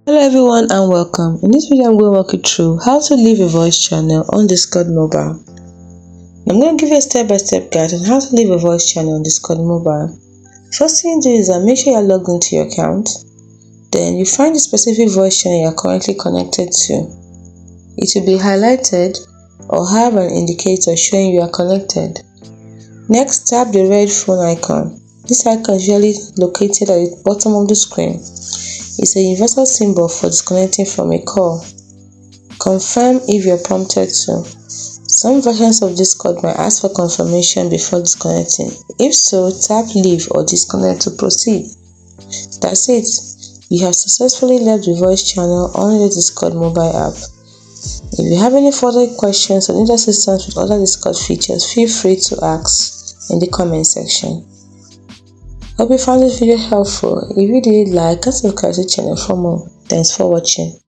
Hello everyone and welcome. In this video I'm going to walk you through how to leave a voice channel on Discord mobile. I'm going to give you a step-by-step guide on how to leave a voice channel on Discord mobile. First thing you do is make sure you're logged into your account. Then you find the specific voice channel you're currently connected to. It will be highlighted or have an indicator showing you are connected. Next, tap the red phone icon. This icon is usually located at the bottom of the screen. It's a universal symbol for disconnecting from a call. Confirm if you're prompted to. Some versions of Discord might ask for confirmation before disconnecting. If so, tap leave or disconnect to proceed. That's it. You have successfully left the voice channel on the Discord mobile app. If you have any further questions or need assistance with other Discord features, feel free to ask in the comment section. Hope you found this video helpful. If you did, like and subscribe to the channel for more. Thanks for watching.